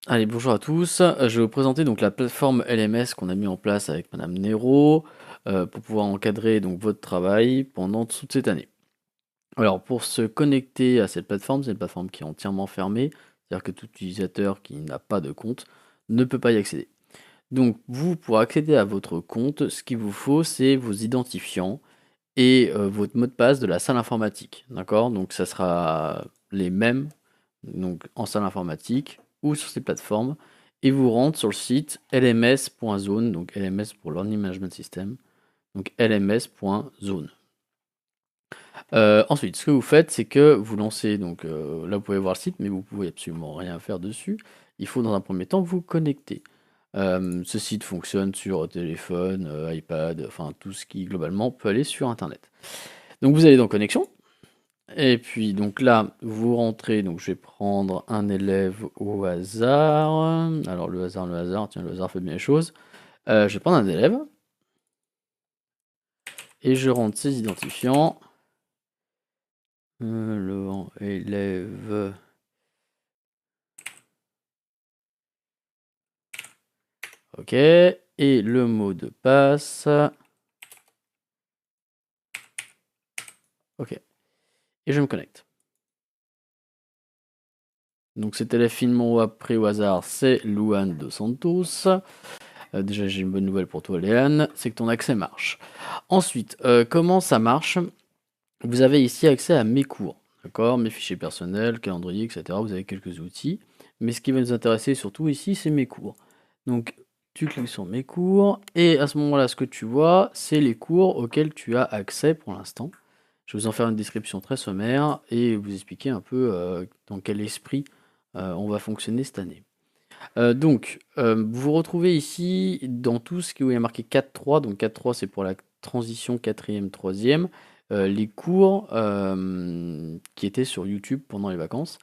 Allez, bonjour à tous. Je vais vous présenter donc la plateforme LMS qu'on a mis en place avec Madame Nero pour pouvoir encadrer donc votre travail pendant toute cette année. Alors, pour se connecter à cette plateforme, c'est une plateforme qui est entièrement fermée, c'est-à-dire que tout utilisateur qui n'a pas de compte ne peut pas y accéder. Donc, vous, pour accéder à votre compte, ce qu'il vous faut, c'est vos identifiants et votre mot de passe de la salle informatique. D'accord? Donc, ça sera les mêmes donc en salle informatique ou sur ces plateformes, et vous rentrez sur le site lms.zone, donc LMS pour Learning Management System, donc lms.zone. Ensuite, ce que vous faites, c'est que vous lancez, donc là vous pouvez voir le site, mais vous pouvez absolument rien faire dessus. Il faut dans un premier temps vous connecter. Ce site fonctionne sur téléphone, iPad, enfin tout ce qui globalement peut aller sur Internet. Donc vous allez dans Connexion, et puis donc là, vous rentrez, donc je vais prendre un élève au hasard. Alors le hasard, tiens, le hasard fait bien les choses. Je vais prendre un élève et je rentre ses identifiants. Le élève. Ok. Et le mot de passe. Ok. Et je me connecte. Donc cet élève finement pris au hasard, c'est Luan Dos Santos. Déjà j'ai une bonne nouvelle pour toi Léane, c'est que ton accès marche. Ensuite, comment ça marche? Vous avez ici accès à mes cours, d'accord? Mes fichiers personnels, calendrier, etc. Vous avez quelques outils. Mais ce qui va nous intéresser surtout ici, c'est mes cours. Donc, tu cliques sur mes cours, et à ce moment-là, ce que tu vois, c'est les cours auxquels tu as accès pour l'instant. Je vais vous en faire une description très sommaire et vous expliquer un peu dans quel esprit on va fonctionner cette année. Vous vous retrouvez ici dans tout ce qui est marqué 4.3. Donc 4.3, c'est pour la transition 4e, 3e. Les cours qui étaient sur YouTube pendant les vacances,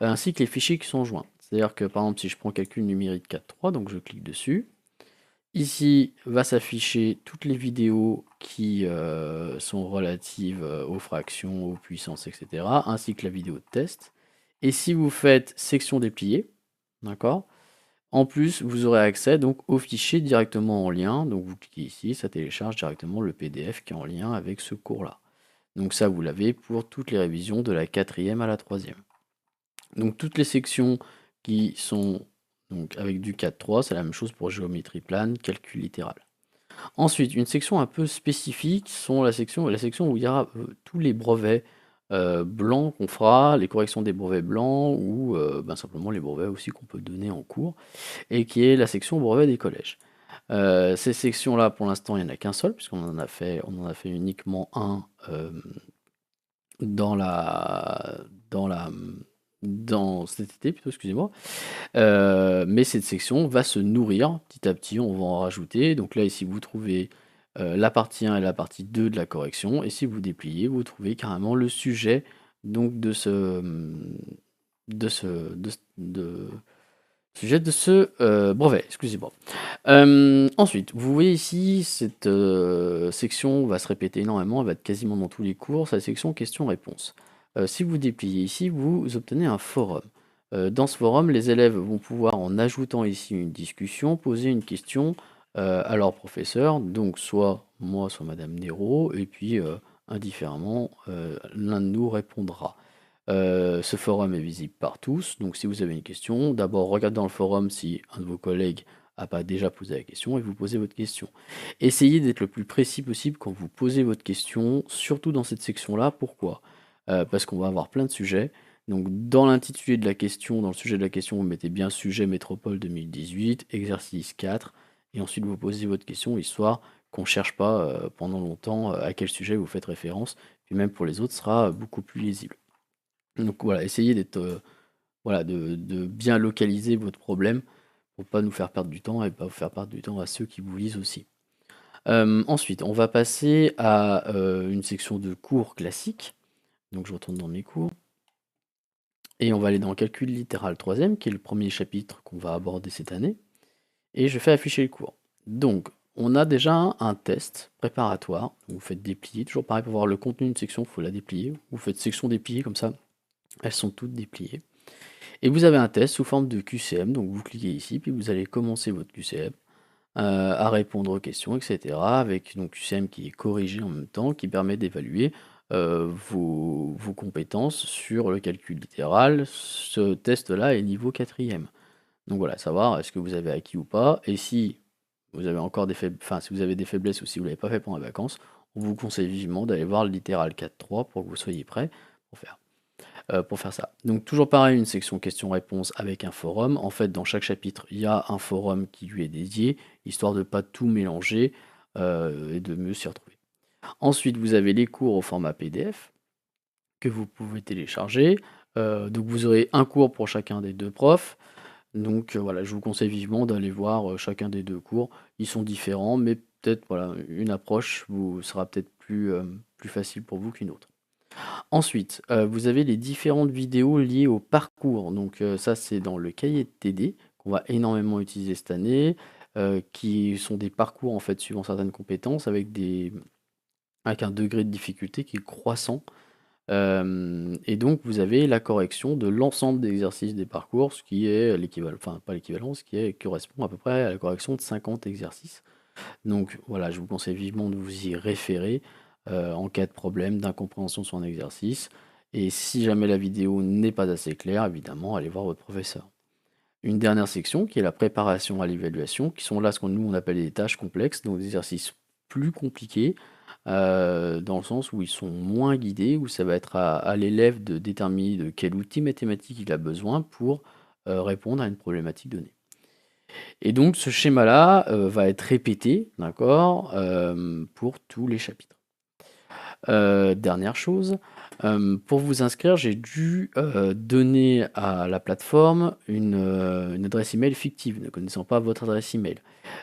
ainsi que les fichiers qui sont joints. C'est-à-dire que par exemple, si je prends calcul numérique 4.3, donc je clique dessus, ici va s'afficher toutes les vidéos qui sont relatives aux fractions, aux puissances, etc., ainsi que la vidéo de test. Et si vous faites section dépliée, d'accord, en plus, vous aurez accès donc au fichier directement en lien. Donc vous cliquez ici, ça télécharge directement le PDF qui est en lien avec ce cours-là. Donc ça, vous l'avez pour toutes les révisions de la 4e à la 3e. Donc toutes les sections qui sont donc avec du 4.3, c'est la même chose pour géométrie plane, calcul littéral. Ensuite, une section un peu spécifique sont la section où il y aura tous les brevets blancs qu'on fera, les corrections des brevets blancs ou simplement les brevets aussi qu'on peut donner en cours, et qui est la section brevet des collèges. Ces sections-là, pour l'instant, il n'y en a qu'un seul, puisqu'on en a fait uniquement un dans la, dans la, dans cet été, plutôt, excusez-moi. Mais cette section va se nourrir petit à petit, on va en rajouter. Donc là, ici, vous trouvez la partie 1 et la partie 2 de la correction. Et si vous dépliez, vous trouvez carrément le sujet donc de ce brevet, excusez-moi. Ensuite, vous voyez ici, cette section va se répéter énormément, elle va être quasiment dans tous les cours, c'est la section questions-réponses. Si vous dépliez ici, vous obtenez un forum. Dans ce forum, les élèves vont pouvoir, en ajoutant ici une discussion, poser une question à leur professeur, donc soit moi, soit Madame Nero, et puis indifféremment, l'un de nous répondra. Ce forum est visible par tous, donc si vous avez une question, d'abord regardez dans le forum si un de vos collègues n'a pas déjà posé la question et vous posez votre question. Essayez d'être le plus précis possible quand vous posez votre question, surtout dans cette section-là. Pourquoi? Parce qu'on va avoir plein de sujets. Donc dans l'intitulé de la question, dans le sujet de la question, vous mettez bien sujet métropole 2018, exercice 4, et ensuite vous posez votre question, histoire qu'on ne cherche pas pendant longtemps à quel sujet vous faites référence, puis même pour les autres, ce sera beaucoup plus lisible. Donc voilà, essayez d'être, voilà, de bien localiser votre problème pour pas nous faire perdre du temps et pas vous faire perdre du temps à ceux qui vous lisent aussi. Ensuite, on va passer à une section de cours classiques. Donc je retourne dans mes cours. Et on va aller dans le calcul littéral 3e, qui est le premier chapitre qu'on va aborder cette année. Et je fais afficher le cours. Donc, on a déjà un test préparatoire. Vous faites déplier, toujours pareil pour voir le contenu d'une section, il faut la déplier. Vous faites section dépliée comme ça, elles sont toutes dépliées. Et vous avez un test sous forme de QCM, donc vous cliquez ici, puis vous allez commencer votre QCM à répondre aux questions, etc. Avec donc QCM qui est corrigé en même temps, qui permet d'évaluer vos compétences sur le calcul littéral. Ce test-là est niveau 4e. Donc voilà, savoir est-ce que vous avez acquis ou pas, et si vous avez encore si vous avez des faiblesses ou si vous ne l'avez pas fait pendant les vacances, on vous conseille vivement d'aller voir le littéral 4.3 pour que vous soyez prêt pour faire ça. Donc toujours pareil, une section questions-réponses avec un forum. En fait, dans chaque chapitre, il y a un forum qui lui est dédié, histoire de ne pas tout mélanger et de mieux s'y retrouver. Ensuite, vous avez les cours au format PDF que vous pouvez télécharger. Donc vous aurez un cours pour chacun des deux profs. Donc voilà, je vous conseille vivement d'aller voir chacun des deux cours. Ils sont différents, mais peut-être voilà, une approche sera peut-être plus facile pour vous qu'une autre. Ensuite, vous avez les différentes vidéos liées au parcours. Donc ça, c'est dans le cahier de TD qu'on va énormément utiliser cette année, qui sont des parcours en fait suivant certaines compétences avec un degré de difficulté qui est croissant. Et donc vous avez la correction de l'ensemble des exercices des parcours, ce qui est l'équivalent, enfin pas l'équivalent, qui correspond à peu près à la correction de 50 exercices. Donc voilà, je vous conseille vivement de vous y référer en cas de problème, d'incompréhension sur un exercice. Et si jamais la vidéo n'est pas assez claire, évidemment, allez voir votre professeur. Une dernière section qui est la préparation à l'évaluation, qui sont là ce qu'on nous on appelle des tâches complexes, donc des exercices plus compliqués, dans le sens où ils sont moins guidés, où ça va être à l'élève de déterminer de quel outil mathématique il a besoin pour répondre à une problématique donnée. Et donc ce schéma-là va être répété, d'accord, pour tous les chapitres. Dernière chose, pour vous inscrire, j'ai dû donner à la plateforme une adresse email fictive, ne connaissant pas votre adresse email.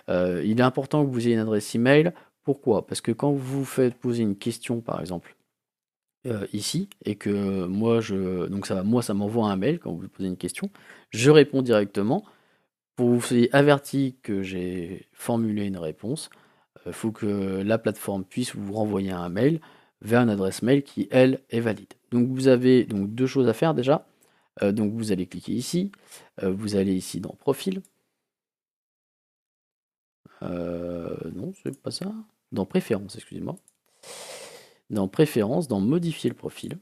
Il est important que vous ayez une adresse email. Pourquoi? Parce que quand vous faites poser une question, par exemple, ici, et que donc ça m'envoie un mail quand vous posez une question, je réponds directement. Pour que vous soyez averti que j'ai formulé une réponse, il faut que la plateforme puisse vous renvoyer un mail vers une adresse mail qui, elle, est valide. Donc vous avez donc deux choses à faire déjà. Donc vous allez cliquer ici, vous allez ici dans Profil. Non, c'est pas ça. Dans Préférences, excusez-moi. Dans Préférences, dans Modifier le profil.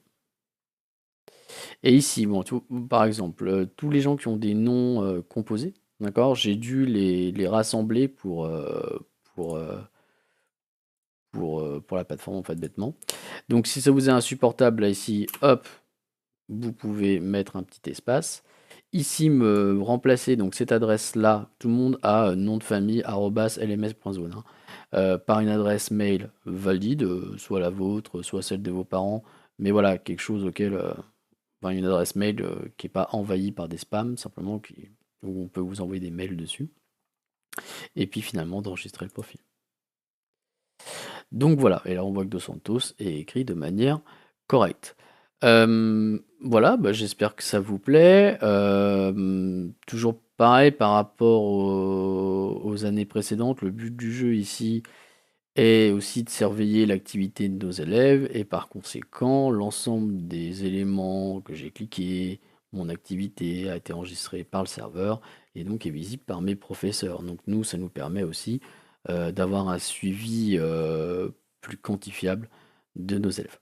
Et ici, bon, par exemple, tous les gens qui ont des noms composés, d'accord, j'ai dû les rassembler pour la plateforme, en fait, bêtement. Donc si ça vous est insupportable, là, ici, hop, vous pouvez mettre un petit espace. Ici, me remplacer donc cette adresse-là, tout le monde a nom de famille @lms.zone, par une adresse mail valide, soit la vôtre, soit celle de vos parents, mais voilà, quelque chose auquel, enfin, une adresse mail qui n'est pas envahie par des spams, simplement où on peut vous envoyer des mails dessus. Et puis finalement d'enregistrer le profil. Donc voilà, et là on voit que Dos Santos est écrit de manière correcte. Voilà, bah, j'espère que ça vous plaît. Toujours pareil par rapport aux années précédentes, le but du jeu ici est aussi de surveiller l'activité de nos élèves et par conséquent, l'ensemble des éléments que j'ai cliqués, mon activité a été enregistrée par le serveur et donc est visible par mes professeurs. Donc nous, ça nous permet aussi d'avoir un suivi plus quantifiable de nos élèves.